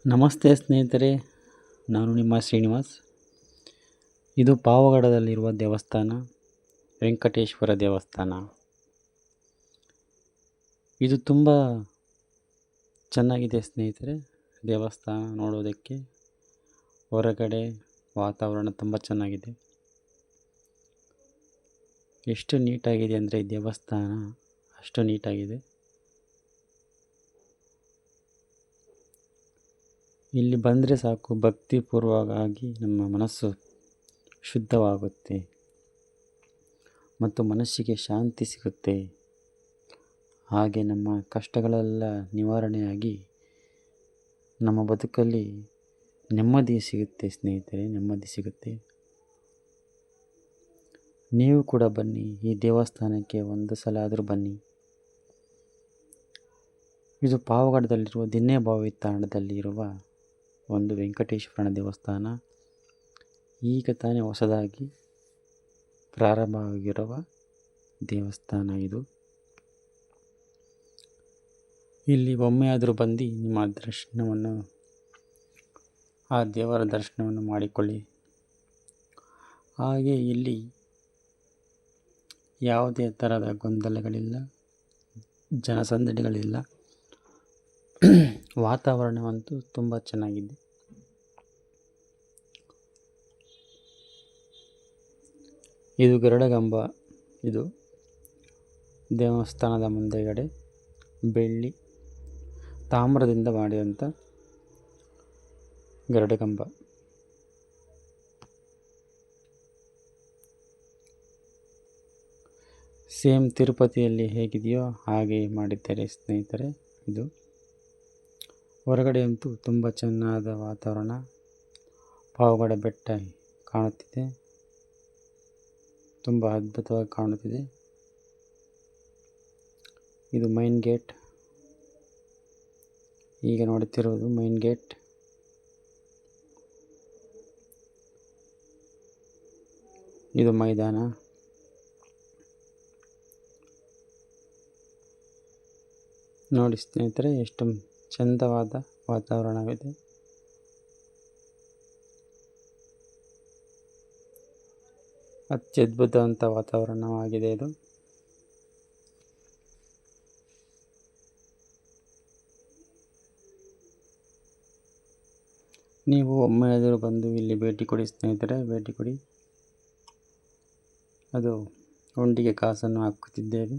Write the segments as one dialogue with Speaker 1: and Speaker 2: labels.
Speaker 1: ನಮಸ್ತೆ ಸ್ನೇಹಿತರೆ, ನಾನು ನಿಮ್ಮ ಶ್ರೀನಿವಾಸ್. ಇದು ಪಾವಗಡದಲ್ಲಿರುವ ದೇವಸ್ಥಾನ, ವೆಂಕಟೇಶ್ವರ ದೇವಸ್ಥಾನ. ಇದು ತುಂಬ ಚೆನ್ನಾಗಿದೆ ಸ್ನೇಹಿತರೆ. ದೇವಸ್ಥಾನ ನೋಡೋದಕ್ಕೆ ಹೊರಗಡೆ ವಾತಾವರಣ ತುಂಬ ಚೆನ್ನಾಗಿದೆ. ಎಷ್ಟು ನೀಟಾಗಿದೆ ಅಂದರೆ ಈ ದೇವಸ್ಥಾನ ಅಷ್ಟು ನೀಟಾಗಿದೆ. ಇಲ್ಲಿ ಬಂದರೆ ಸಾಕು, ಭಕ್ತಿಪೂರ್ವಕವಾಗಿ ನಮ್ಮ ಮನಸ್ಸು ಶುದ್ಧವಾಗುತ್ತೆ ಮತ್ತು ಮನಸ್ಸಿಗೆ ಶಾಂತಿ ಸಿಗುತ್ತೆ. ಹಾಗೆ ನಮ್ಮ ಕಷ್ಟಗಳೆಲ್ಲ ನಿವಾರಣೆಯಾಗಿ ನಮ್ಮ ಬದುಕಲ್ಲಿ ನೆಮ್ಮದಿ ಸಿಗುತ್ತೆ ಸ್ನೇಹಿತರೆ, ನೆಮ್ಮದಿ ಸಿಗುತ್ತೆ. ನೀವು ಕೂಡ ಬನ್ನಿ, ಈ ದೇವಸ್ಥಾನಕ್ಕೆ ಒಂದು ಸಲ ಆದರೂ ಬನ್ನಿ. ಇದು ಪಾವಗಡದಲ್ಲಿರುವ ದಿನ್ನೇಬಾವಿ ತಾಂಡದಲ್ಲಿರುವ ಒಂದು ವೆಂಕಟೇಶ್ವರನ ದೇವಸ್ಥಾನ. ಈಗ ತಾನೇ ಹೊಸದಾಗಿ ಪ್ರಾರಂಭವಾಗಿರುವ ದೇವಸ್ಥಾನ ಇದು. ಇಲ್ಲಿ ಒಮ್ಮೆಯಾದರೂ ಬಂದು ನಿಮ್ಮ ದರ್ಶನವನ್ನು, ಆ ದೇವರ ದರ್ಶನವನ್ನು ಮಾಡಿಕೊಳ್ಳಿ. ಹಾಗೆ ಇಲ್ಲಿ ಯಾವುದೇ ಥರದ ಗೊಂದಲಗಳಿಲ್ಲ, ಜನಸಂದಣಿಗಳಿಲ್ಲ. ವಾತಾವರಣವಂತೂ ತುಂಬ ಚೆನ್ನಾಗಿದೆ. ಇದು ಗರುಡಗಂಬ. ಇದು ದೇವಸ್ಥಾನದ ಮುಂದೆಗಡೆ ಬೆಳ್ಳಿ ತಾಮ್ರದಿಂದ ಮಾಡಿದಂಥ ಗರುಡಗಂಬ. ಸೇಮ್ ತಿರುಪತಿಯಲ್ಲಿ ಹೇಗಿದೆಯೋ ಹಾಗೆ ಮಾಡಿದ್ದಾರೆ ಸ್ನೇಹಿತರೆ. ಇದು ಹೊರಗಡೆ ಅಂತೂ ತುಂಬ ಚೆನ್ನಾದ ವಾತಾವರಣ, ಪಾವಗಡ ಬೆಟ್ಟ ಕಾಣುತ್ತಿದೆ, ತುಂಬ ಅದ್ಭುತವಾಗಿ ಕಾಣುತ್ತಿದೆ. ಇದು ಮೈನ್ ಗೇಟ್, ಈಗ ನೋಡುತ್ತಿರುವುದು ಮೈನ್ ಗೇಟ್. ಇದು ಮೈದಾನ. ನೋಡಿ ಸ್ನೇಹಿತರೆ, ಎಷ್ಟು ಚಂದವಾದ ವಾತಾವರಣವಿದೆ. ಅತ್ಯದ್ಭುತವಂತ ವಾತಾವರಣವಾಗಿದೆ ಇದು. ನೀವು ಒಮ್ಮೆಯಾದರೂ ಬಂದು ಇಲ್ಲಿ ಭೇಟಿ ಕೊಡಿ ಸ್ನೇಹಿತರೆ, ಭೇಟಿ ಕೊಡಿ. ಅದು ಹುಂಡಿಗೆ ಕಾಸನ್ನು ಹಾಕುತ್ತಿದ್ದೇವೆ.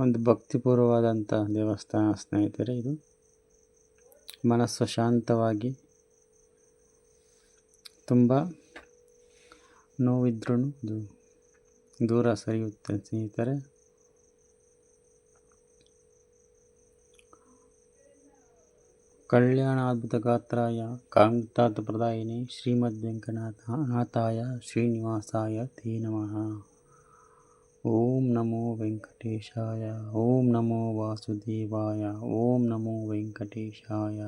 Speaker 1: ಒಂದು ಭಕ್ತಿಪೂರ್ವವಾದಂಥ ದೇವಸ್ಥಾನ ಸ್ನೇಹಿತರೆ. ಇದು ಮನಸ್ಸು ಶಾಂತವಾಗಿ, ತುಂಬ ನೋವಿದ್ರೂ ದೂರ ಸರಿಯುತ್ತೆ ಸ್ನೇಹಿತರೆ. ಕಲ್ಯಾಣಾದ್ಭುತ ಗಾತ್ರಾಯ ಕಾಮಿತಾರ್ಥ ಪ್ರದಾಯಿನಿ ಶ್ರೀಮದ್ ವೆಂಕಟನಾಥಾಯ ಶ್ರೀನಿವಾಸಾಯ ತೇ ನಮಃ. ಓಂ ನಮೋ ವೆಂಕಟೇಶಾಯ, ಓಂ ನಮೋ ವಾಸುದೇವಾಯ, ಓಂ ನಮೋ ವೆಂಕಟೇಶಾಯ,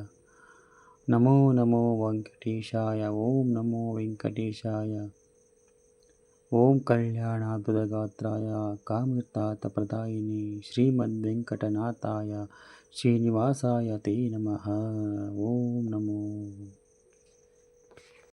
Speaker 1: ನಮೋ ನಮೋ ವೆಂಕಟೇಶಾಯ, ಓಂ ನಮೋ ವೆಂಕಟೇಶಾಯ. ಓಂ ಕಲ್ಯಾಣಾದ್ಭುತ ಗಾತ್ರಾಯ ಕಾಮಿತಾರ್ಥ ಪ್ರದಾಯಿನಿ ಶ್ರೀಮದ್ ವೆಂಕಟನಾಥಾಯ ಶ್ರೀನಿವಾಸಾಯ ತೇ ನಮಃ. ಓಂ ನಮೋ